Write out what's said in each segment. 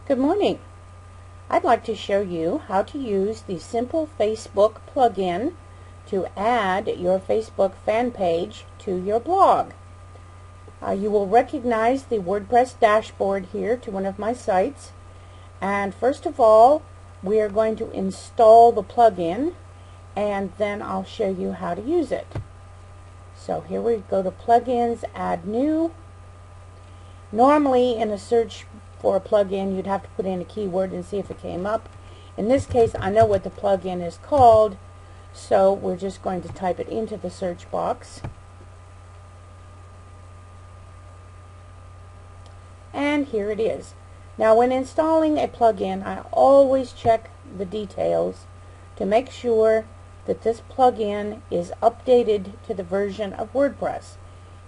Good morning. I'd like to show you how to use the Simple Facebook plugin to add your Facebook fan page to your blog. You will recognize the WordPress dashboard here to one of my sites. And first of all, we are going to install the plugin, and then I'll show you how to use it. So here we go to Plugins, Add New. Normally in a search for a plugin, you'd have to put in a keyword and see if it came up. In this case, I know what the plugin is called, so we're just going to type it into the search box. And here it is. Now, when installing a plugin, I always check the details to make sure that this plugin is updated to the version of WordPress.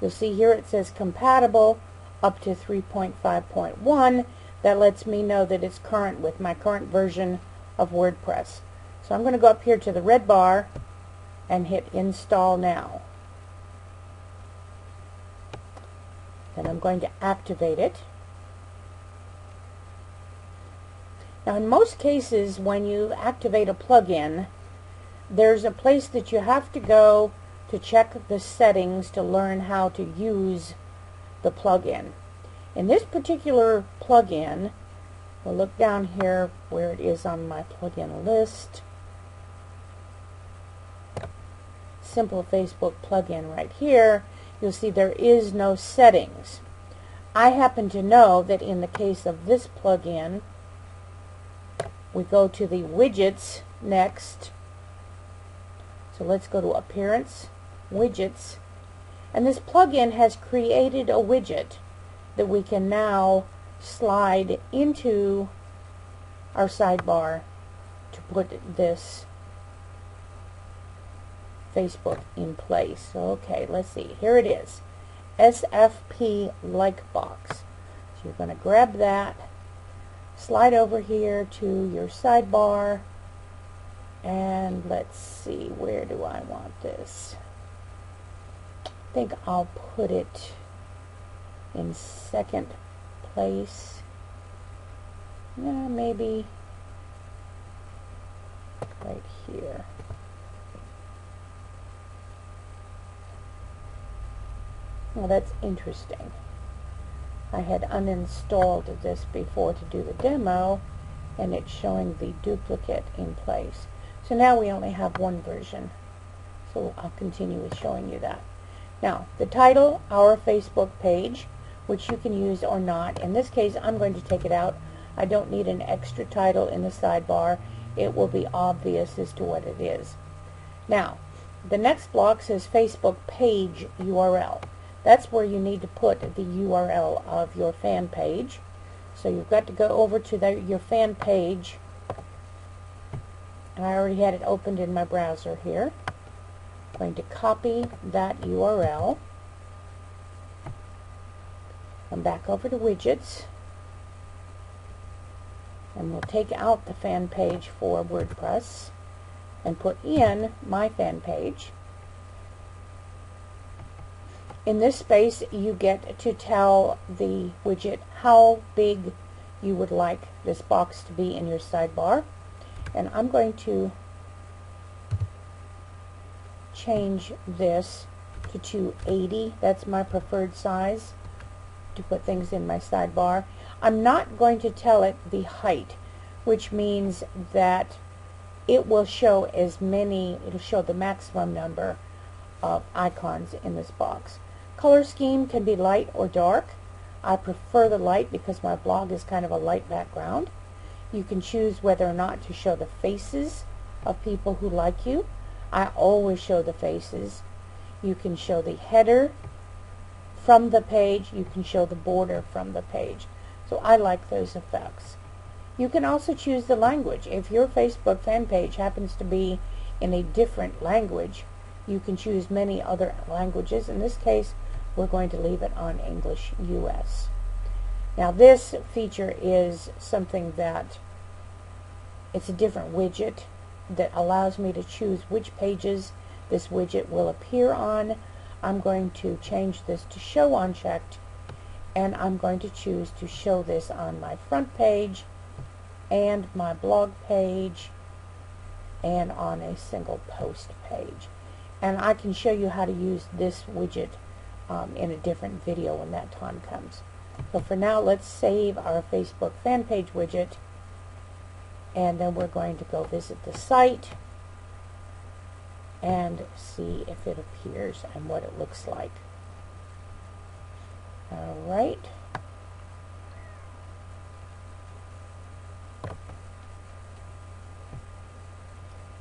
You'll see here it says compatible up to 3.5.1. That lets me know that it's current with my current version of WordPress. So I'm going to go up here to the red bar and hit install now. Then I'm going to activate it. Now, in most cases, when you activate a plugin, there's a place that you have to go to check the settings to learn how to use the plugin. In this particular plugin, we'll look down here where it is on my plugin list. Simple Facebook plugin right here. You'll see there is no settings. I happen to know that in the case of this plugin, we go to the widgets next. So let's go to Appearance, Widgets, and this plugin has created a widget that we can now slide into our sidebar to put this Facebook in place. Okay, let's see. Here it is. SFP like box. So you're going to grab that, slide over here to your sidebar, and let's see, where do I want this? I think I'll put it in second place. Maybe right here. Well, that's interesting. I had uninstalled this before to do the demo, and it's showing the duplicate in place. So now we only have one version. So I'll continue with showing you that. Now, the title, Our Facebook Page, which you can use or not. In this case, I'm going to take it out. I don't need an extra title in the sidebar. It will be obvious as to what it is. Now, the next block says Facebook Page URL. That's where you need to put the URL of your fan page. So you've got to go over to your fan page. And I already had it opened in my browser here. I'm going to copy that URL. Come back over to Widgets. And we'll take out the fan page for WordPress and put in my fan page. In this space, you get to tell the widget how big you would like this box to be in your sidebar. And I'm going to change this to 280. That's my preferred size to put things in my sidebar. I'm not going to tell it the height, which means that it will show it'll show the maximum number of icons in this box. Color scheme can be light or dark. I prefer the light because my blog is kind of a light background. You can choose whether or not to show the faces of people who like you. I always show the faces. You can show the header from the page. You can show the border from the page. So I like those effects. You can also choose the language. If your Facebook fan page happens to be in a different language, you can choose many other languages. In this case, we're going to leave it on English US. Now, this feature is something that it's a different widget that allows me to choose which pages this widget will appear on. I'm going to change this to show unchecked, and I'm going to choose to show this on my front page and my blog page and on a single post page. And I can show you how to use this widget in a different video when that time comes. So for now, let's save our Facebook fan page widget, and then we're going to go visit the site and see if it appears and what it looks like. Alright.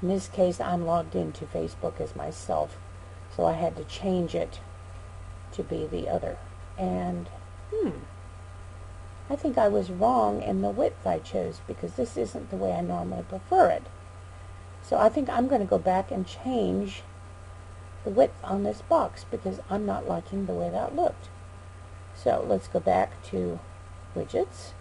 In this case, I'm logged into Facebook as myself, so I had to change it to be the other. And, I think I was wrong in the width I chose, because this isn't the way I normally prefer it. So I think I'm going to go back and change the width on this box, because I'm not liking the way that looked. So let's go back to widgets.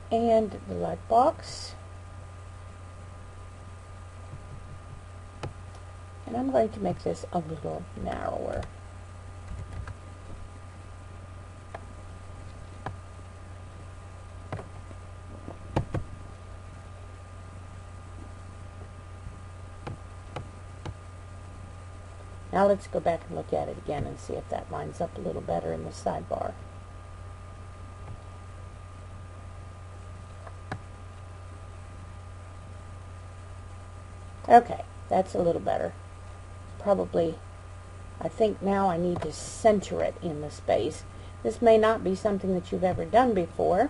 And the light box. And I'm going to make this a little narrower. Now let's go back and look at it again and see if that lines up a little better in the sidebar. Okay, that's a little better. Probably, I think now I need to center it in the space. This may not be something that you've ever done before.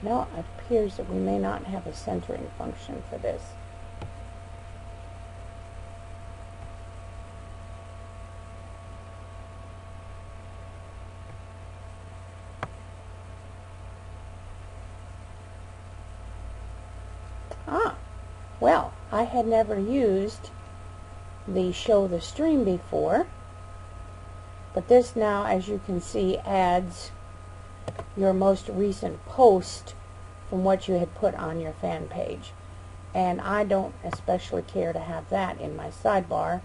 Now it appears that we may not have a centering function for this. Well, I had never used the show the stream before, but this now, as you can see, adds your most recent post from what you had put on your fan page. And I don't especially care to have that in my sidebar,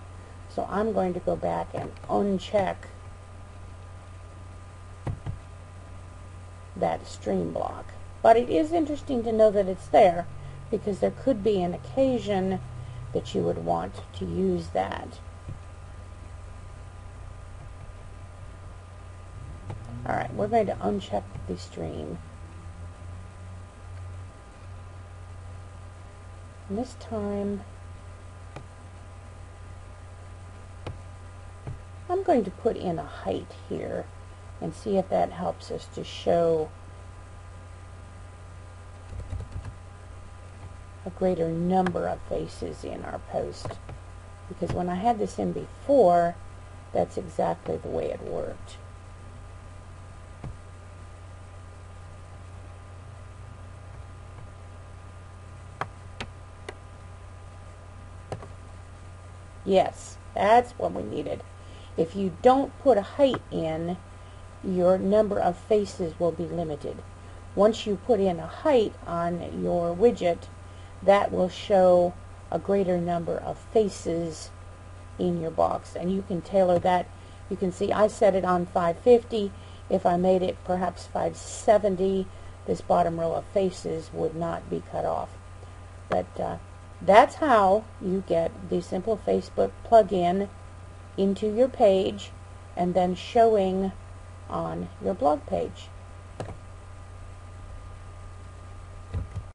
so I'm going to go back and uncheck that stream block. But it is interesting to know that it's there, because there could be an occasion that you would want to use that. Alright, we're going to uncheck the stream. And this time, I'm going to put in a height here and see if that helps us to show a greater number of faces in our post. Because when I had this in before, that's exactly the way it worked. Yes, that's what we needed. If you don't put a height in, your number of faces will be limited. Once you put in a height on your widget, that will show a greater number of faces in your box. And you can tailor that. You can see I set it on 550. If I made it perhaps 570, this bottom row of faces would not be cut off. But that's how you get the Simple Facebook plugin into your page and then showing on your blog page.